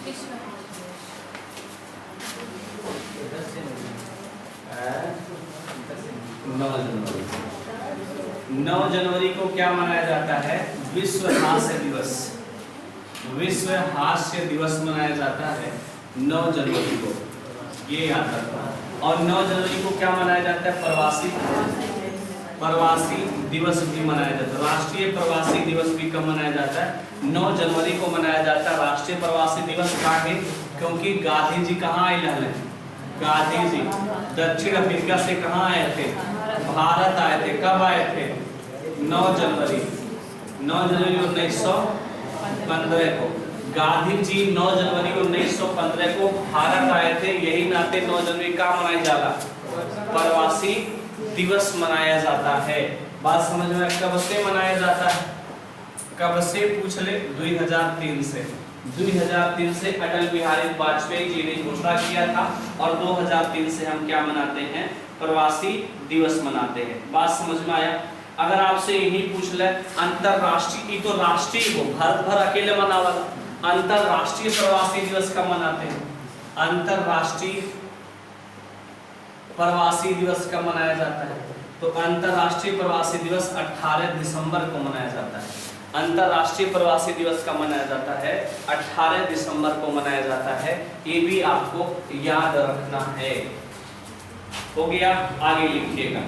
नौ जनवरी को क्या मनाया जाता है? विश्व हास्य दिवस। विश्व हास्य दिवस मनाया जाता है 9 जनवरी को, ये याद रखना। और 9 जनवरी को क्या मनाया जाता है? प्रवासी दिवस भी मनाया जाता है। राष्ट्रीय प्रवासी दिवस भी कब मनाया जाता है? 9 जनवरी को मनाया जाता है राष्ट्रीय प्रवासी दिवस। काहे? क्योंकि गांधी जी कहाँ आए हैं? गांधी जी दक्षिण अफ्रीका से कहाँ आए थे? भारत आए थे। कब आए थे? 9 जनवरी 1915 को। गांधी जी 9 जनवरी 1915 को भारत आए थे। यही नाते 9 जनवरी का मनाया जाला प्रवासी दिवस मनाया जाता है। बात समझ में? कब से मनाया जाता है? कब से पूछ ले? 2003 से। 2003 से अटल बिहारी वाजपेयी जी ने घोषणा किया था और 2003 से हम क्या मनाते हैं? प्रवासी दिवस मनाते हैं। बात समझ में आया? अगर आपसे यही पूछ ले अंतरराष्ट्रीय, तो राष्ट्रीय हो, भारत भर अकेले मनावाला, अंतरराष्ट्रीय प्रवासी दिवस कब मनाते हैं? अंतरराष्ट्रीय प्रवासी दिवस कब मनाया जाता है? तो अंतरराष्ट्रीय प्रवासी दिवस 18 दिसंबर को मनाया जाता है। अंतरराष्ट्रीय प्रवासी दिवस कब मनाया जाता है? 18 दिसंबर को मनाया जाता है। ये भी आपको याद रखना है। हो गया? आगे लिखिएगा।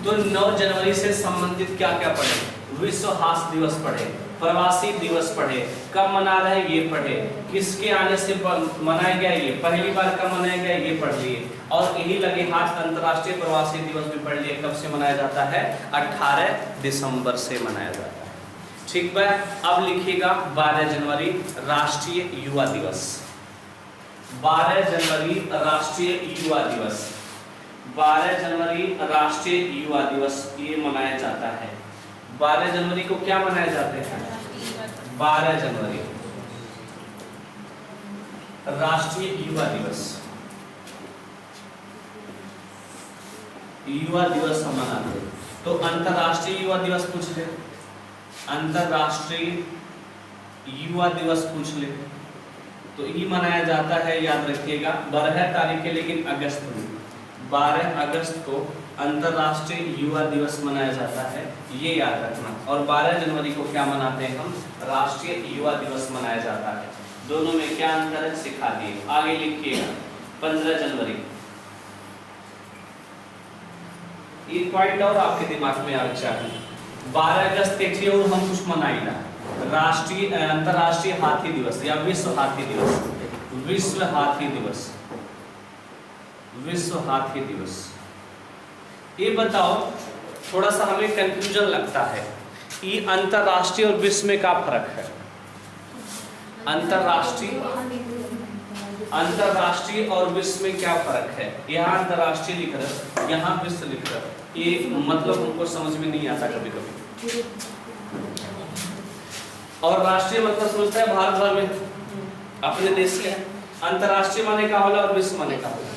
तो 9 जनवरी से संबंधित क्या क्या पढ़े? विश्व हास्य दिवस पढ़े, प्रवासी दिवस पढ़े, कब मना रहे ये पढ़े, किसके आने से मनाया गया ये, पहली बार कब मनाया गया ये पढ़ लिए, और यही लगे हाथ अंतर्राष्ट्रीय प्रवासी दिवस भी पढ़ लिए। कब से मनाया जाता है? 18 दिसंबर से मनाया जाता है। ठीक है? अब लिखिएगा 12 जनवरी राष्ट्रीय युवा दिवस। 12 जनवरी राष्ट्रीय युवा दिवस। 12 जनवरी राष्ट्रीय युवा दिवस ये मनाया जाता है। 12 जनवरी को क्या मनाया जाता है? 12 जनवरी राष्ट्रीय युवा दिवस। युवा दिवस हम मनाते हैं। तो अंतरराष्ट्रीय युवा दिवस पूछ ले, अंतरराष्ट्रीय युवा दिवस पूछ ले, तो ये मनाया जाता है, याद रखिएगा 12 तारीख है, लेकिन अगस्त में 12 अगस्त को अंतरराष्ट्रीय युवा दिवस मनाया जाता है, ये याद रखना। और 12 जनवरी को क्या मनाते हैं हम? राष्ट्रीय युवा दिवस मनाया जाता है। दोनों में क्या अंतर है सिखा दिए। आगे लिखिएगा 15 जनवरी। एक पॉइंट और आपके दिमाग में आना चाहिए। 12 अगस्त देखिए और हम कुछ मनाएगा राष्ट्रीय अंतरराष्ट्रीय हाथी दिवस या विश्व हाथी दिवस। विश्व हाथी दिवस, विश्व हाथी दिवस। ये बताओ, थोड़ा सा हमें कंफ्यूजन लगता है, ये अंतरराष्ट्रीय और विश्व में क्या फर्क है? अंतरराष्ट्रीय और विश्व में क्या फर्क है? यहाँ अंतरराष्ट्रीय लिख रहा, यहाँ विश्व लिख रहा, ये मतलब उनको समझ में नहीं आता कभी कभी। और राष्ट्रीय मतलब समझता है भारत भर में अपने देश के। अंतरराष्ट्रीय माने का होला और विश्व माने का होला।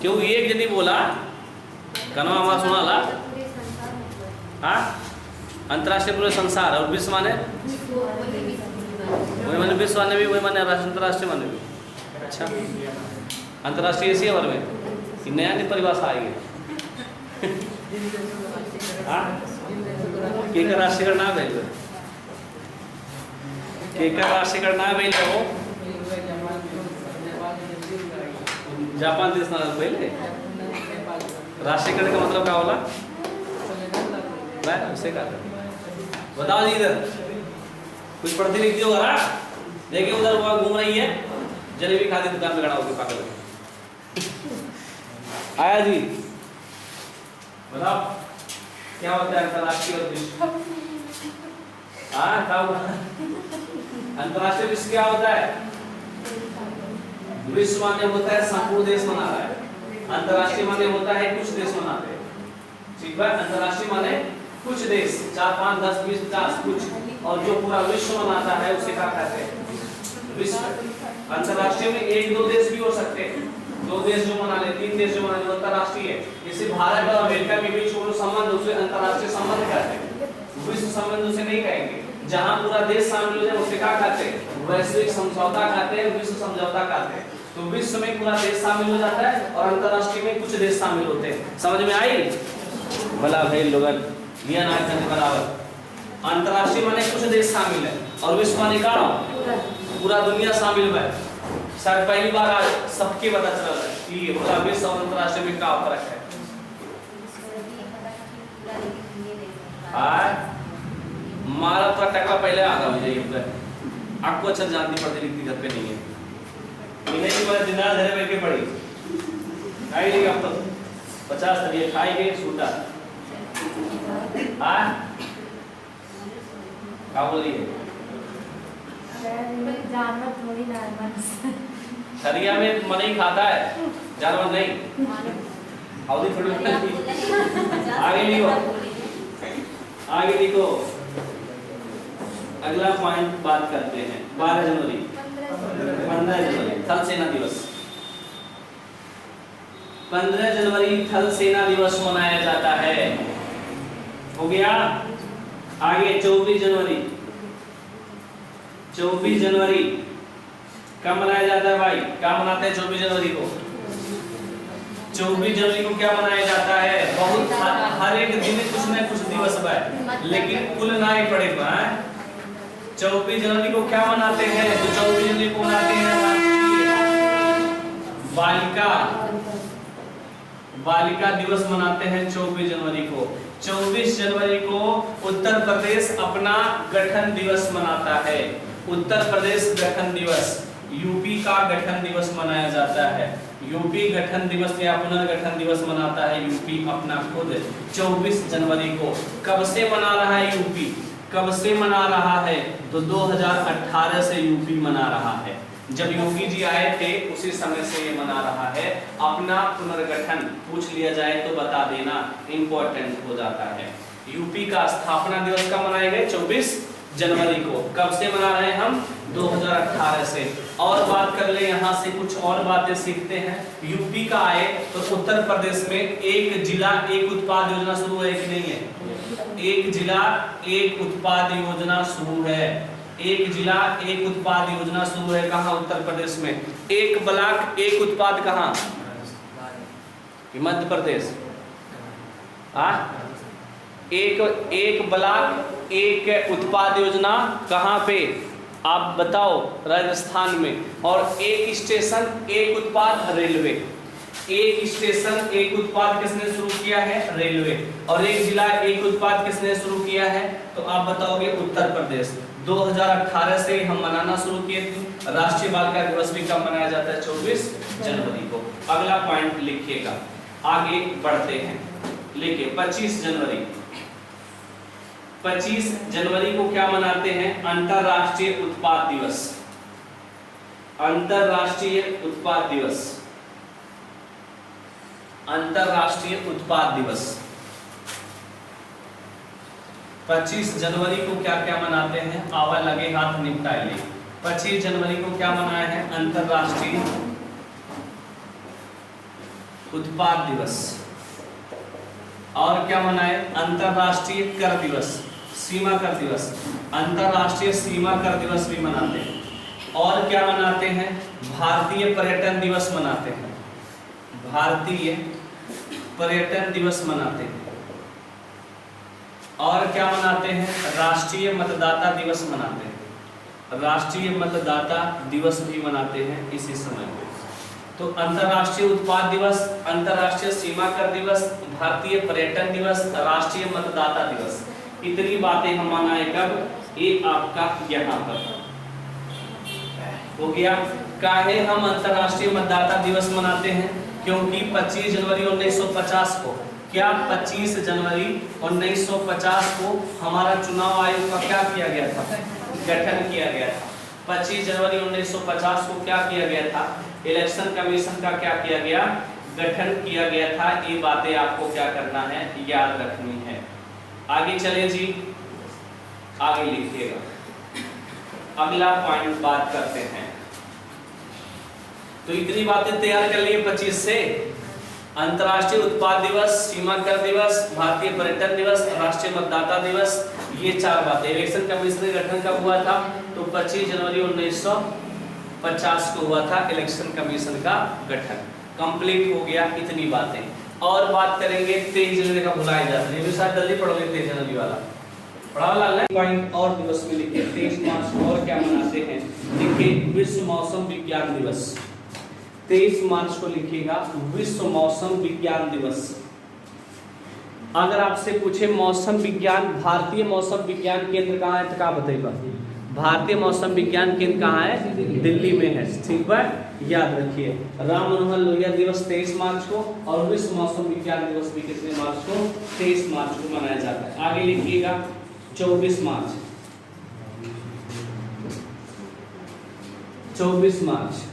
क्यों एक जनी बोला कनो हमारा सुनाला? हाँ, अंतरराष्ट्रीय पूरे संसार, और विश्व माने वही माने विश्व माने भी, वही माने अंतरराष्ट्रीय माने भी। अच्छा, अंतरराष्ट्रीय एशिया भर में नया नई परिभाषा आएगी। हाँ, केकर राष्ट्रीय का नाम है, केकर राष्ट्रीय का नाम है वो जापान देश ना पहले। राष्ट्रीयकरण का मतलब क्या होला? उसे क्या बताओ जी, इधर कुछ पढ़ती लिखती होगा ना? देखिए उधर वहाँ घूम रही है, जलेबी खाती दुकान में खड़ा होकर पागल। आया जी, बताओ क्या होता है अंतरराष्ट्रीय और विश्व? हाँ, क्या होता है अंतरराष्ट्रीय विश्व? क्या होता है? विश्व माने होता है संपूर्ण देश मना रहा है, अंतरराष्ट्रीय माने होता है कुछ देश मनाते हैं। ठीक है? अंतरराष्ट्रीय माने कुछ देश, 4, 5, 10, 20, 50 कुछ, और जो पूरा विश्व मनाता है उसे क्या कहते हैं? विश्व। अंतरराष्ट्रीय में 1-2 देश भी हो सकते हैं, 2 देश जो मना ले, 3 देश जो मना ले, अंतरराष्ट्रीय है। इसे भारत और अमेरिका के बीच जो संबंध उसे अंतरराष्ट्रीय संबंध कहते हैं, विश्व संबंध उसे नहीं कहेंगे। जहां पूरा देश शामिल हो जाए उसे क्या कहते हैं, वैश्विक समझौता कहते हैं, विश्व समझौता कहते हैं। तो विश्व में पूरा देश शामिल हो जाता है और अंतरराष्ट्रीय में कुछ देश शामिल होते हैं। समझ में आई? भला भाई लोग लिया ना करने बराबर। अंतरराष्ट्रीय माने कुछ देश शामिल है और विश्व माने का पूरा दुनिया शामिल है। शायद पहली बार आज सबके पता चला है कि पूरा विश्व और अंतरराष्ट्रीय में क्या फर्क है। मारा तो टका पहले आ गया मुझे, आपको अच्छा जानती पड़ती लिखती घर पे नहीं है, इन्हें की बात दिन रात घर बैठ के पढ़ी आई नहीं। अब तो 50 तरीके खाएंगे सूटा क्या बोल रही है? जानवर थोड़ी ना है, सरिया में मन ही खाता है, जानवर नहीं। अवधि थोड़ी आगे लिखो, आगे लिखो। अगला पॉइंट बात करते हैं 12 जनवरी 15 जनवरी थल सेना दिवस। 15 जनवरी थल सेना दिवस मनाया जाता है, हो गया। आगे 24 जनवरी 24 जनवरी कब मनाया जाता है भाई? क्या मनाते हैं 24 जनवरी को? 24 जनवरी को क्या मनाया जाता है? बहुत हर एक दिन कुछ न कुछ दिवस है, लेकिन कुल ना ही पड़ेगा। 24 जनवरी को क्या मनाते हैं? तो 24 जनवरी को मनाते हैं बालिका दिवस मनाते हैं 24 जनवरी को। 24 जनवरी को उत्तर प्रदेश अपना गठन दिवस मनाता है। उत्तर प्रदेश गठन दिवस, यूपी का गठन दिवस मनाया जाता है। यूपी गठन दिवस या पुनर्गठन दिवस मनाता है यूपी अपना खुद 24 जनवरी को। कब से मना रहा है यूपी? कब से मना रहा है? तो 2018 से यूपी मना रहा है। जब योगी जी आए थे उसी समय से ये मना रहा है अपना पुनर्गठन। पूछ लिया जाए तो बता देना, इंपॉर्टेंट हो जाता है। यूपी का स्थापना दिवस कब मनाए गए? 24 जनवरी को। कब से मना रहे हैं हम? 2018 से। और बात कर ले, यहाँ से कुछ और बातें सीखते हैं। यूपी का आए तो उत्तर प्रदेश में एक जिला एक उत्पाद योजना शुरू है कि नहीं है? एक जिला एक उत्पाद योजना शुरू है। एक जिला एक उत्पाद योजना शुरू है। कहाँ? उत्तर प्रदेश में। एक ब्लॉक एक उत्पाद कहाँ? मध्य प्रदेश। एक ब्लॉक एक उत्पाद योजना कहाँ पे? आप बताओ, राजस्थान में। और एक स्टेशन एक उत्पाद रेलवे। एक स्टेशन एक उत्पाद किसने शुरू किया है? रेलवे। और एक जिला एक उत्पाद किसने शुरू किया है? तो आप बताओगे उत्तर प्रदेश। 2018 से हम मनाना शुरू किए थे। राष्ट्रीय बालिका दिवस भी कब मनाया जाता है? 24 जनवरी को। अगला पॉइंट लिखिएगा, आगे बढ़ते हैं। लिखिए 25 जनवरी। 25 जनवरी को क्या मनाते हैं? अंतरराष्ट्रीय उत्पाद दिवस। अंतरराष्ट्रीय उत्पाद दिवस। अंतरराष्ट्रीय उत्पाद दिवस 25 जनवरी को क्या क्या मनाते हैं? आवा लगे हाथ निपटाए ले। 25 जनवरी को क्या मनाया है? अंतरराष्ट्रीय उत्पाद दिवस। और क्या मनाए? अंतरराष्ट्रीय कर दिवस, सीमा कर दिवस। अंतरराष्ट्रीय सीमा कर दिवस भी मनाते हैं। और क्या मनाते हैं? भारतीय पर्यटन दिवस मनाते हैं। भारतीय पर्यटन दिवस मनाते हैं। और क्या मनाते हैं? राष्ट्रीय मतदाता दिवस मनाते हैं। राष्ट्रीय मतदाता दिवस भी मनाते हैं इसी समय में। तो अंतरराष्ट्रीय उत्पाद दिवस, अंतरराष्ट्रीय सीमा कर दिवस, भारतीय पर्यटन दिवस, राष्ट्रीय मतदाता दिवस, इतनी बातें हम मनाए कब? ये आपका यहाँ पर हो गया। काहे हम अंतरराष्ट्रीय मतदाता दिवस मनाते हैं? क्योंकि 25 जनवरी 1950 को, क्या 25 जनवरी 1950 को हमारा चुनाव आयोग का क्या किया गया था? गठन किया गया था। 25 जनवरी 1950 को क्या किया गया था? इलेक्शन कमीशन का क्या किया गया? गठन किया गया था। ये बातें आपको क्या करना है? याद रखनी है। आगे चले जी, आगे लिखिएगा। अगला पॉइंट बात करते हैं। तो इतनी बातें तैयार कर लिए 25 से। अंतर्राष्ट्रीय उत्पाद दिवस, सीमा कर दिवस, भारतीय पर्यटन दिवस, राष्ट्रीय मतदाता दिवस, ये 4 बातें। इलेक्शन कमीशन का गठन कब हुआ था? तो 25 जनवरी 1950 को हुआ था इलेक्शन कमीशन का गठन। कंप्लीट हो गया इतनी बातें। और बात करेंगे 23 जनवरी का भुलाया जाता है, ये भी शायद जल्दी पढ़ोगे 23 जनवरी वाला पढ़ा वाला पॉइंट। और दिवस में लिखिए 23 मार्च को और क्या मनाते हैं, देखिए विश्व मौसम विज्ञान दिवस। 23 मार्च को लिखिएगा विश्व मौसम विज्ञान दिवस। अगर आपसे पूछे मौसम विज्ञान, भारतीय मौसम विज्ञान केंद्र कहाँ है तो क्या बताइएगा? भारतीय मौसम विज्ञान केंद्र कहाँ है? दिल्ली में है, ठीक है, याद रखिए। राम मनोहर लोहिया दिवस 23 मार्च को, और विश्व मौसम विज्ञान दिवस भी कितने मार्च को? 23 मार्च को मनाया जाता है। आगे लिखिएगा 24 मार्च। 24 मार्च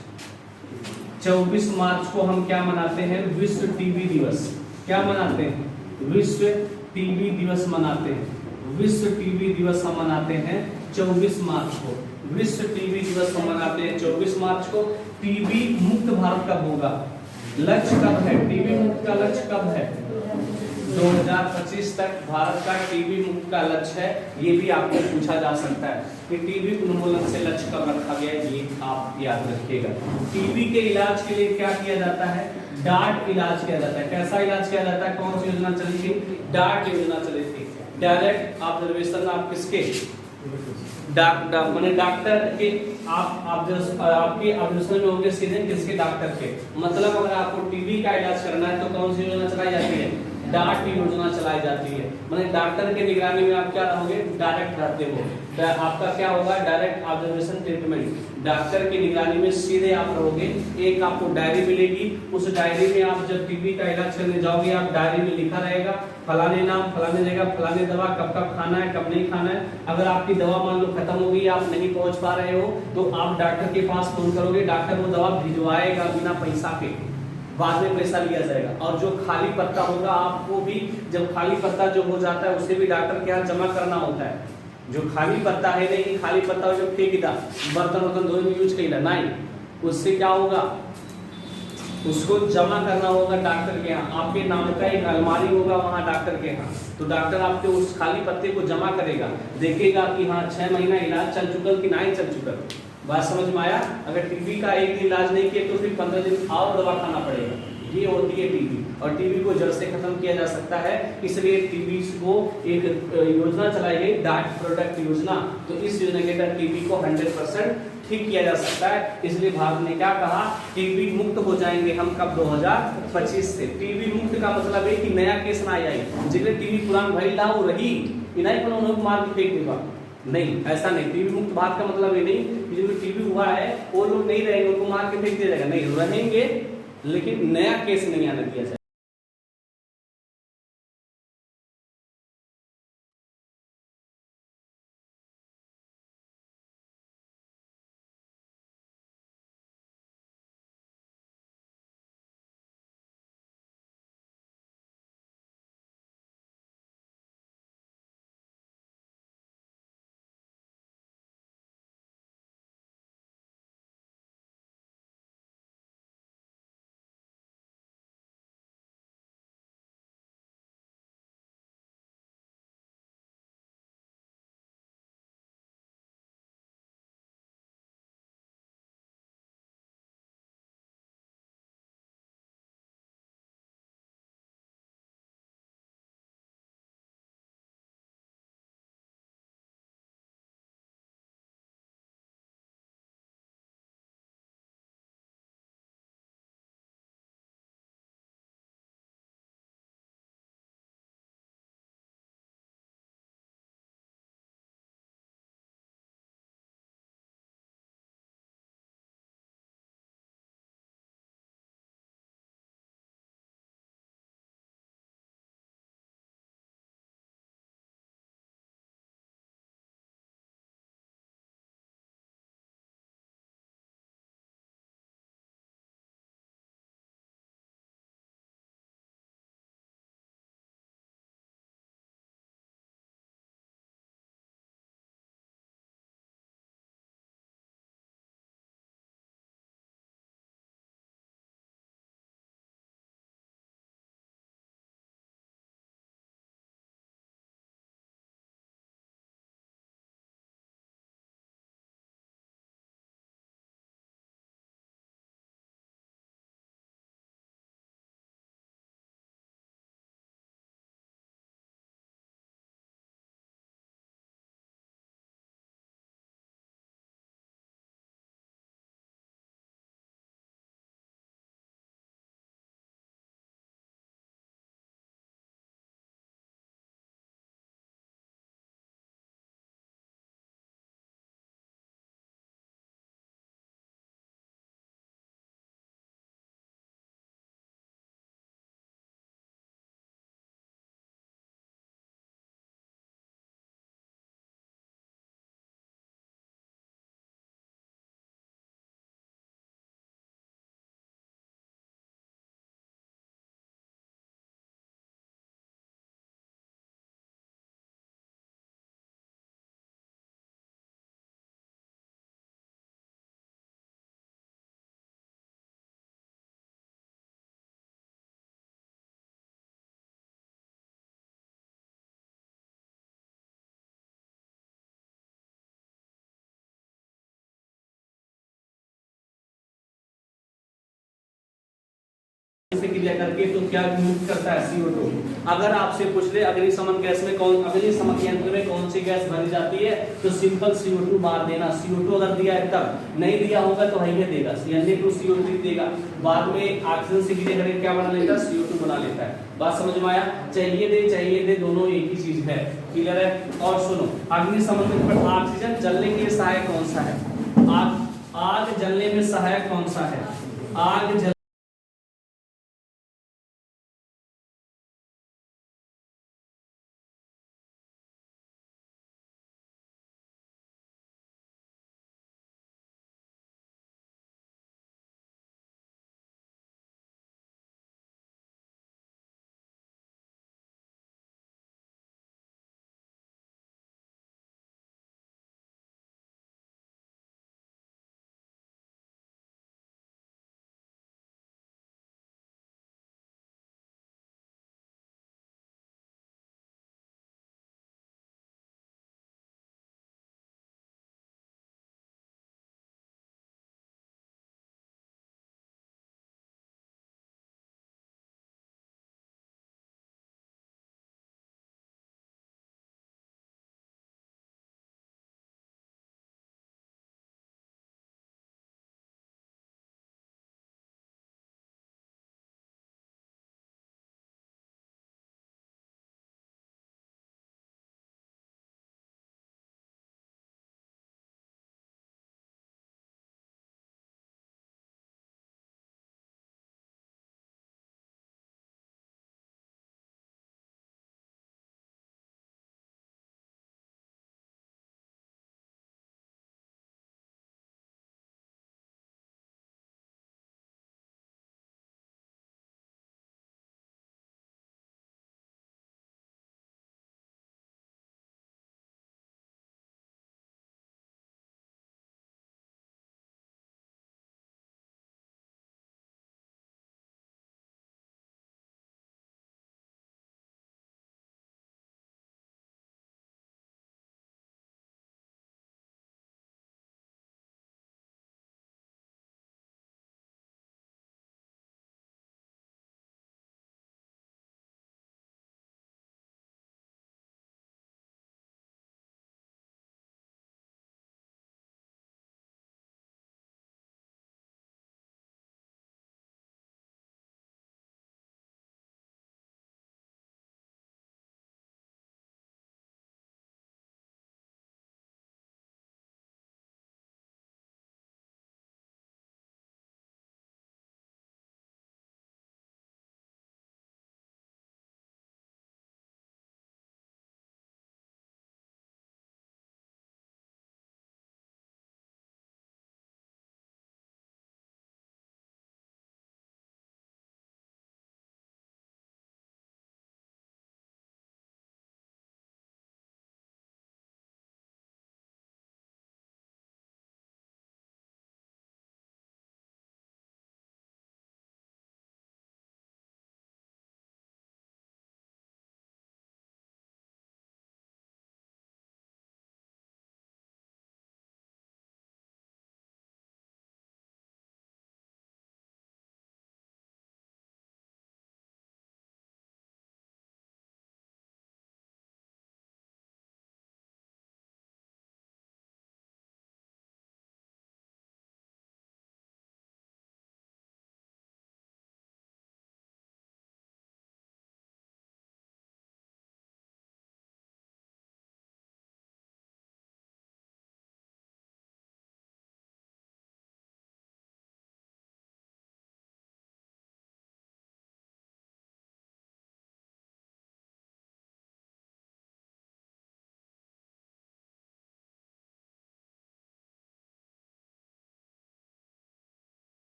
24 मार्च को हम क्या मनाते हैं? विश्व टीबी दिवस। क्या मनाते हैं? विश्व टीबी दिवस मनाते हैं। विश्व टीबी दिवस हम मनाते हैं 24 मार्च को। विश्व टीबी दिवस हम मनाते हैं 24 मार्च को। टीबी मुक्त भारत कब होगा? लक्ष्य कब है? टीबी मुक्त का लक्ष्य कब है? 2025 तक भारत का टीबी मुक्त का लक्ष्य है। ये भी आपको पूछा जा सकता है कि टीबी उन्मूलन से लक्ष्य कब रखा गया है, ये आप याद रखिएगा। टीबी के इलाज के लिए क्या किया जाता है? डार्ट इलाज किया जाता है। कैसा इलाज किया जाता है? कौन सी योजना चली थी? डार्ट योजना चली थी। डायरेक्ट ऑब्जर्वेशन आप किसके? डॉक्टर के आप आपके ऑब्जर्वेशन में होंगे सीधे किसके? डॉक्टर के। मतलब अगर आपको टीबी का इलाज करना है तो कौन सी योजना चलाई जाती है? डार्ट योजना चलाई जाती है। मतलब डॉक्टर के निगरानी में आप क्या रहोगे? डायरेक्ट रहते हो। आपका क्या होगा? Direct observation treatment. डॉक्टर की निगरानी में सीधे आप रहोगे। एक आपको डायरी मिलेगी, उस डायरी में आप जब टीबी का इलाज करने जाओगे, आप डायरी में लिखा रहेगा फलाने नाम, फलाने जगह, फलाने दवा, कब कब खाना है, कब नहीं खाना है। अगर आपकी दवा मान लो खत्म हो गई, आप नहीं पहुंच पा रहे हो, तो आप डॉक्टर के पास फोन करोगे, डॉक्टर वो दवा भिजवाएगा बिना पैसा के, बाद में पैसा लिया जाएगा। और जो खाली पत्ता होगा आपको भी, जब खाली पत्ता जो हो जाता है उसे भी डॉक्टर के यहाँ जमा करना होता है। जो खाली पत्ता है, नहीं खाली पत्ता जो फेंक दा बर्तन वर्तन धोने में यूज करेगा नहीं, उससे क्या होगा? उसको जमा करना होगा डॉक्टर के यहाँ। आपके नाम का एक अलमारी होगा वहाँ डॉक्टर के यहाँ, तो डॉक्टर आपके उस खाली पत्ते को जमा करेगा, देखेगा कि हाँ 6 महीना इलाज चल चुका कि नहीं चल चुका। बात समझ में आया? अगर टीबी का एक दिन इलाज नहीं किया तो फिर 15 दिन और दवा खाना पड़ेगा। ये होती है टीबी, और टीबी को जड़ से खत्म किया जा सकता है। इसलिए टीबी को एक योजना चलाई गई, डार्ट प्रोडक्ट योजना। तो इस योजना के तहत टीबी को 100% ठीक किया जा सकता है। इसलिए भारत ने क्या कहा? टीबी मुक्त हो जाएंगे हम कब? 2025 से। टीबी मुक्त का मतलब है कि नया केस ना आए, जिसने टीबी पुरान भरी ला वो रही इन्हीं को उन्होंने मार के फेंक देगा, नहीं ऐसा नहीं। टीबी मुक्त बात का मतलब ये नहीं कि जो टीबी हुआ है वो लोग नहीं रहेंगे, उनको मार के फेंक दिया जाएगा, नहीं रहेंगे, लेकिन नया केस नहीं आने दिया जाएगा। से क्रिया करके तो क्या मुक्त करता है CO2। अगर आपसे पूछ ले अग्निशमन गैस में अग्निशमन यंत्र में कौन सी गैस भरी जाती है, तो सिंपल CO2 मार देना। CO2 अगर दिया है तब, नहीं दिया होगा तो है देगा Na2CO3 देगा। बाद में ऑक्सीजन से क्रिया करके क्या बना लेता है, CO2 बना लेता है। बात समझ में आया? चाहिए दे दोनों एक ही चीज है, क्लियर है। और सुनो, अग्निशमन में ऑक्सीजन जलने के लिए सहायक कौन सा है? आग जलने में सहायक कौन सा है? आग जल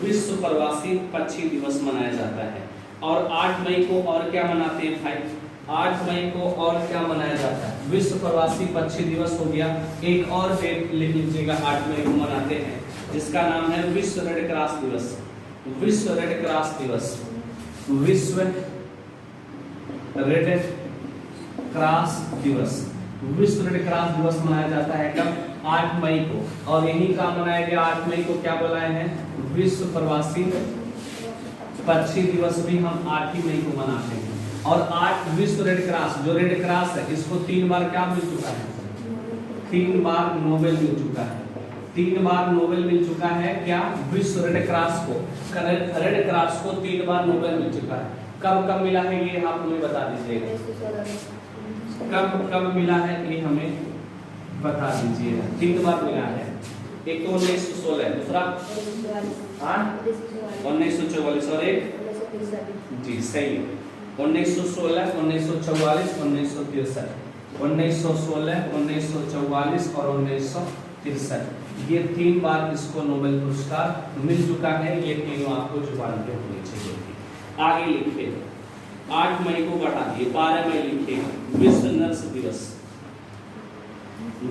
विश्व प्रवासी पक्षी दिवस मनाया जाता है। और 8 मई को और क्या मनाते हैं भाई? 8 मई को और क्या मनाया जाता है? विश्व प्रवासी पक्षी दिवस हो गया। एक और डेट लिख लीजिएगा, 8 मई को मनाते हैं जिसका नाम है विश्व रेड क्रॉस दिवस। विश्व रेड क्रॉस दिवस, विश्व रेड क्रॉस दिवस। विश्व रेड क्रॉस दिवस मनाया जाता है कब? 8 मई को। और यही का मनाया गया 8 मई को क्या बुलाए हैं? विश्व प्रवासी पक्षी दिवस भी हम 8 ही मई को मनाते हैं। और 8 विश्व रेड क्रॉस, जो रेड क्रॉस है इसको 3 बार क्या मिल चुका है? 3 बार नोबेल मिल चुका है। 3 बार नोबेल मिल चुका है क्या? विश्व रेड क्रॉस को, रेड क्रॉस को 3 बार नोबेल मिल चुका है। कब कब मिला है ये आप हमें बता दीजिएगा। कब कब मिला है ये हमें बता दीजिएगा। 3 बार मिला है। एक तो 1916, दूसरा 1944 और एक जी सही है 1916, 1944, 1963। 1916, 1944 और 1963, ये 3 बार इसको नोबेल पुरस्कार मिल चुका है। ये तीनों आपको जुबान पे होनी चाहिए। आगे लिखिए 8 मई को बढ़ा दिए 12 मई लिखिएगा विश्व नर्स दिवस।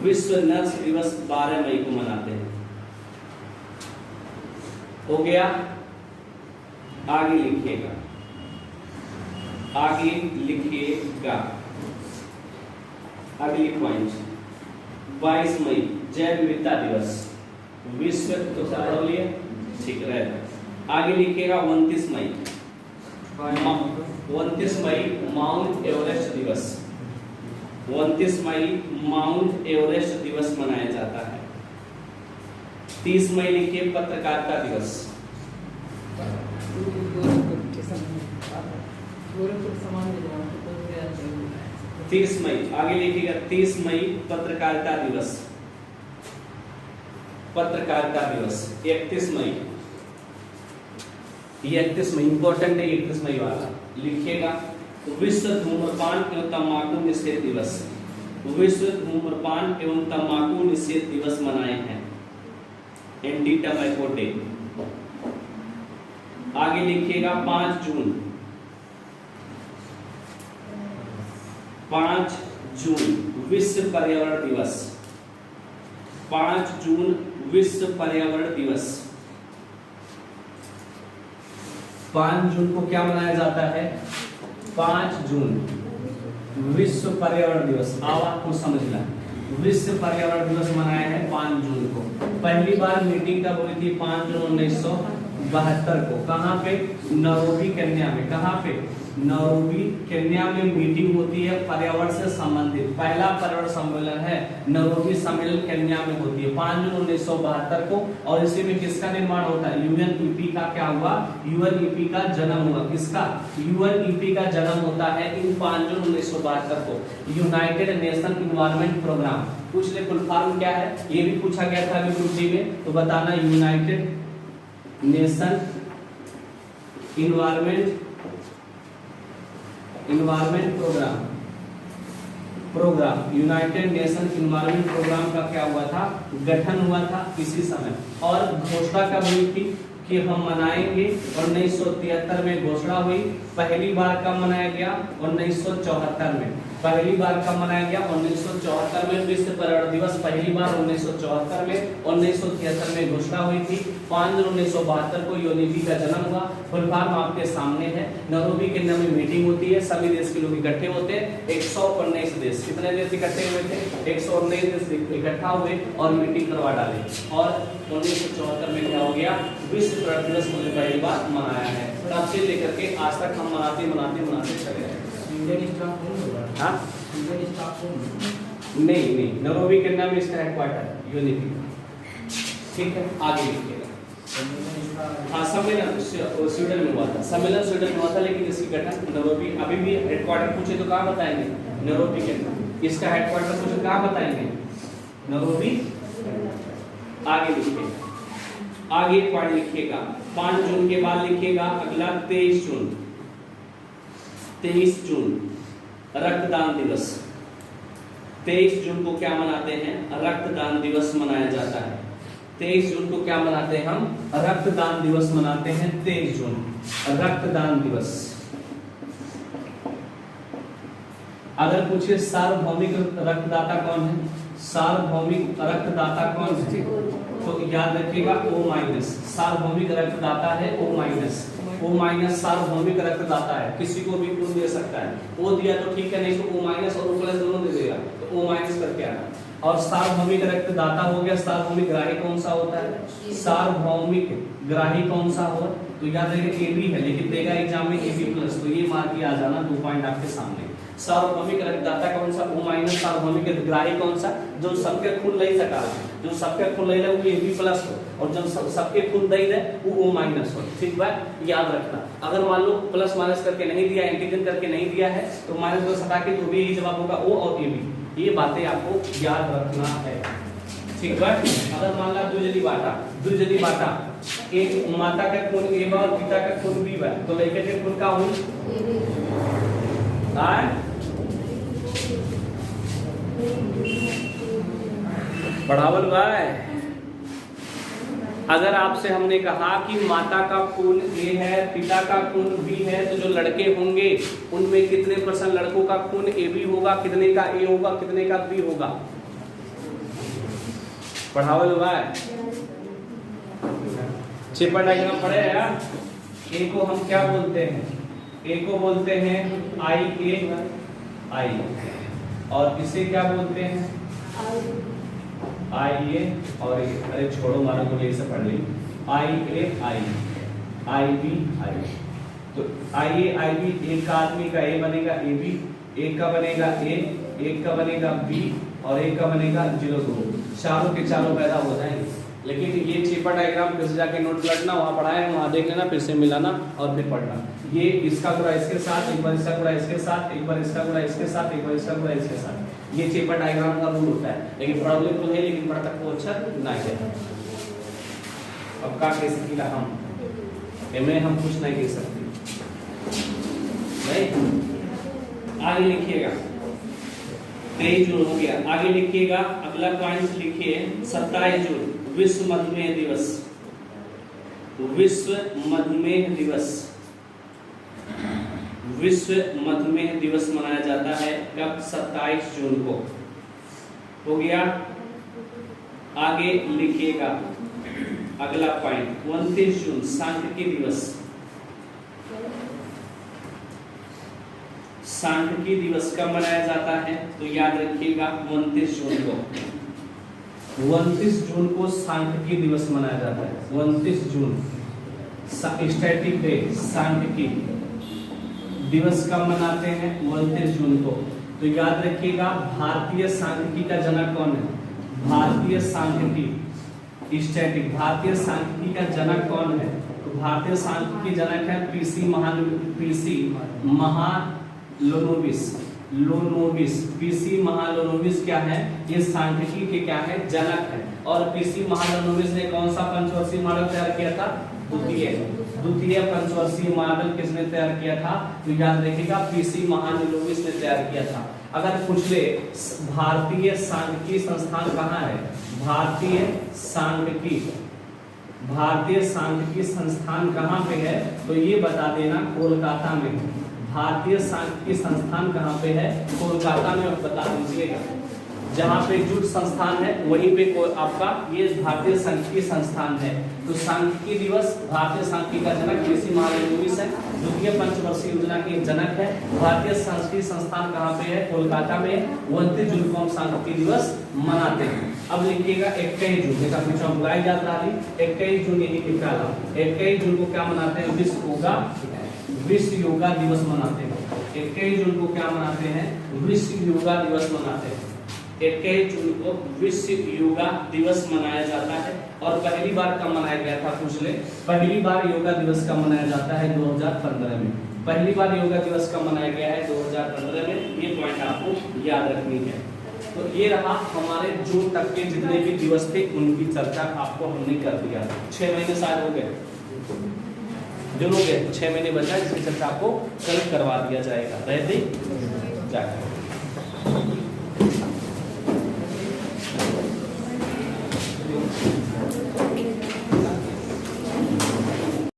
विश्व नर्स दिवस 12 मई को मनाते हैं। हो गया? आगे लिखिएगा, आगे लिखिएगा अगली पॉइंट 22 मई जैव विविधता दिवस। विश्व तो पढ़ लिए, ठीक रहेगा। आगे लिखिएगा 29 मई 29 मई माउंट एवरेस्ट दिवस। 29 मई माउंट एवरेस्ट दिवस मनाया जाता है। 30 मई लिखिए पत्रकारिता दिवस। 30 मई आगे लिखिएगा 30 मई पत्रकारिता दिवस। पत्रकारिता दिवस 31 मई, ये 31 मई इंपॉर्टेंट है। 31 मई वाला लिखिएगा विश्व धूम्रपान एवं तंबाकू निषेध दिवस। विश्व धूम्रपान एवं तंबाकू निषेध दिवस मनाए हैं, एंटी टबैको डे। आगे लिखिएगा 5 जून 5 जून विश्व पर्यावरण दिवस। 5 जून विश्व पर्यावरण दिवस। 5 जून को क्या मनाया जाता है? 5 जून विश्व पर्यावरण दिवस। आओ आपको समझना, विश्व पर्यावरण दिवस मनाया है 5 जून को। पहली बार मीटिंग कब हुई थी? 5 जून 1972 को। कहाँ पे? नैरोबी केन्या में। कहाँ पे? नैरोबी केन्या में मीटिंग होती है पर्यावरण से संबंधित। पहला पर्यावरण सम्मेलन है नैरोबी सम्मेलन केन्या में होती है 5 जून 1972 को। और इसी में किसका निर्माण होता है? यूएनईपी का क्या हुआ? यूएनईपी का जन्म हुआ। किसका? यूएनईपी का जन्म होता है इन 5 जून 1972 को। United Nation Environment Programme. पूछ ले फुल फॉर्म क्या है? ये भी पूछा गया था अभी ग्रुप डी में, तो बताना। United Nation Environment Programme United Nation Environment Programme का क्या हुआ था? गठन हुआ था इसी समय। और घोषणा कब हुई थी कि हम मनाएंगे? 1973 में घोषणा हुई। पहली बार कब मनाया गया? 1974 में। पहली बार कब मनाया गया? 1974 में विश्व पर्यावरण दिवस पहली बार 1974 में। 1973 में घोषणा हुई थी। 5 जून 1972 को यूएनईपी का जन्म हुआ। फुल फॉर्म आपके सामने है। नैरोबी केन्या में मीटिंग होती है, सभी देश के लोग इकट्ठे होते हैं। 119 देश, कितने देश इकट्ठे हुए थे? 119 देश इकट्ठा हुए और मीटिंग करवा डाली। और 1974 में क्या हो गया? विश्व पर्यावरण दिवस हमने पहली बार मनाया है। तब से लेकर के आज तक हम मनाते चले गए। हाँ? नहीं, नैरोबी केन्या में इसका हेडक्वार्टर यूएनईपी। ठीक है, आगे लिखिएगा। हाँ, सम्मेलन स्वीडन में हुआ था। सम्मेलन स्वीडन में हुआ था, लेकिन इसकी गठन नैरोबी। अभी भी हेडक्वार्टर पूछे तो कहाँ बताएंगे? Nairobi Kenya. इसका हेडक्वार्टर पूछे कहाँ बताएंगे? नैरोबी। आगे लिखिएगा, आगे पॉइंट लिखिएगा। 5 जून के बाद लिखिएगा अगला 23 जून। 23 जून रक्तदान दिवस। 23 जून को क्या मनाते हैं? रक्तदान दिवस मनाया जाता है। 23 जून को क्या मनाते हैं हम? रक्तदान दिवस मनाते हैं। 23 जून रक्तदान दिवस। अगर पूछे सार्वभौमिक रक्तदाता कौन है? सार्वभौमिक रक्तदाता कौन है? तो याद रखिएगा O माइनस सार्वभौमिक रक्तदाता है O माइनस। O माइनस सार्वभौमिक रक्तदाता है, किसी को भी खून दे सकता है। O दिया तो ठीक है, नहीं तो O माइनस और O प्लस दोनों दे देगा, तो O माइनस करके आना। और सार्वभौमिक रक्तदाता हो गया। सार्वभौमिक ग्राही कौन सा होता है? सार्वभौमिक ग्राही कौन सा हो? तो याद रखिए AB है, लेकिन देगा एग्जाम में AB प्लस, तो ये मार्क किया आ जाना 2 पॉइंट आपके सामने। सार्वभौमिक रक्तदाता कौन सा? O minus. सार्वभौमिक ग्राही कौन सा? जो सबके खून ले सका, जो सबके खून ले ले वो AB प्लस हो, और जो सबके खून दे दे वो O माइनस हो। ठीक बात याद रखना। अगर मान लो प्लस माइनस करके नहीं दिया, एंटीजन करके नहीं दिया है, तो माइनस प्लस हटा के तो भी यही जवाब होगा O और AB। ये बातें आपको याद रखना है। ठीक बात। अगर मान ला द्विजली बाटा, एक माता का खून A बा और पिता का खून B बा, तो लड़के के खून का हुई पढ़ावल भाई। अगर आपसे हमने कहा कि माता का खून A है, पिता का खून B है, तो जो लड़के होंगे उनमें कितने % लड़कों का खून AB होगा, कितने का A होगा, कितने का B होगा? पढ़ावल भाई। चेपर डायग्राम पढ़े यार। A को हम क्या बोलते हैं? A को बोलते हैं IA, और इसे क्या बोलते हैं? IA और ये, अरे छोड़ो मारो को यही से पढ़ ली। IA IB तो IA IB, एक का आदमी का A बनेगा AB, एक का बनेगा A, एक का बनेगा B और एक का बनेगा 0-2, चारों के चारों पैदा हो जाएंगे। लेकिन ये चेपर डायग्राम फिर से जाके नोट करना, वहाँ पढ़ाए वहाँ देख लेना, फिर से मिलाना और फिर पढ़ना। ये इसका गुणा इसके साथ, एक बार इसका गुणा इसके साथ, एक बार इसका गुणा इसके साथ, एक बार इसका गुणा इसके साथ। ये चेपर डायग्राम का रूल होता है। लेकिन प्रॉब्लम तो है, लेकिन पढ़ता को अच्छा ना है। अब का कह सकीला हम एमे हम कुछ नहीं कह सकते नहीं। आगे लिखिएगा 23 जून हो गया। आगे लिखिएगा अगला पॉइंट लिखिए 27 जून विश्व मधुमेह दिवस। विश्व मधुमेह दिवस, विश्व मधुमेह दिवस मनाया जाता है कब? 27 जून को। हो गया। आगे लिखिएगा अगला पॉइंट 29 जून सांख्यिकी दिवस। सांख्यिकी दिवस कब मनाया जाता है? तो याद रखिएगा 29 जून को। 29 जून को सांख्यिकी दिवस मनाया जाता है। 29 जून स्टैटिक डे, सांख्यिकी दिवस कब मनाते हैं? 29 जून को। तो याद रखिएगा भारतीय सांख्यिकी का जनक कौन है? भारतीय सांख्यिकी स्टैटिक, भारतीय सांख्यिकी का जनक कौन है? तो भारतीय सांख्यिकी जनक है पीसी महालोनोबिस क्या है? ये सांख्यिकी के क्या है? जनक है। और पीसी महालोनोबिस ने कौन सा पंचवर्षीय मॉडल तैयार किया था? द्वितीय पंचवर्षीय मॉडल किसने तैयार किया था? तो याद रखिएगा पीसी महालोनोबिस ने तैयार किया था। अगर पूछ ले भारतीय सांख्यिकी संस्थान कहाँ है? भारतीय सांख्यिकी संस्थान कहाँ पे है? तो ये बता देना कोलकाता में। भारतीय सांख्यिकी संस्थान कहाँ पे है? कोलकाता में बता दीजिएगा। जहाँ पे जुट संस्थान है वहीं पे आपका ये भारतीय सांख्यिकी संस्थान है। तो सांख्यिकी दिवस, भारतीय सांख्यिकी का जनक पीसी महालोनोबिस है, द्वितीय पंचवर्षीय योजना के जनक है। भारतीय सांख्यिकी संस्थान कहाँ पे है? कोलकाता में। 29 जून को हम सांख्यिकी दिवस मनाते हैं। अब लिखिएगा 21 जून, जैसा पीछे हम बुलाई जात रहा 21 जून यही निकाला। 21 जून को क्या मनाते हैं? विश्व योगा दिवस मनाते हैं। 21 जून को क्या मनाते हैं? विश्व योगा दिवस मनाते हैं। 21 जून को विश्व योगा दिवस मनाया जाता है। और पहली बार कब मनाया गया था? पूछ ले। पहली बार योगा दिवस कब मनाया जाता है? 2015 में। पहली बार योगा दिवस कब मनाया गया है? 2015 में। ये पॉइंट आपको याद रखनी है। तो ये रहा हमारे जून तक के जितने भी दिवस थे उनकी चर्चा आपको हमने कर दिया। 6 महीने शायद हो गए, जो लोग 6 महीने बचा है, जिसकी चर्चा आपको कल करवा दिया जाएगा। रहते जाकर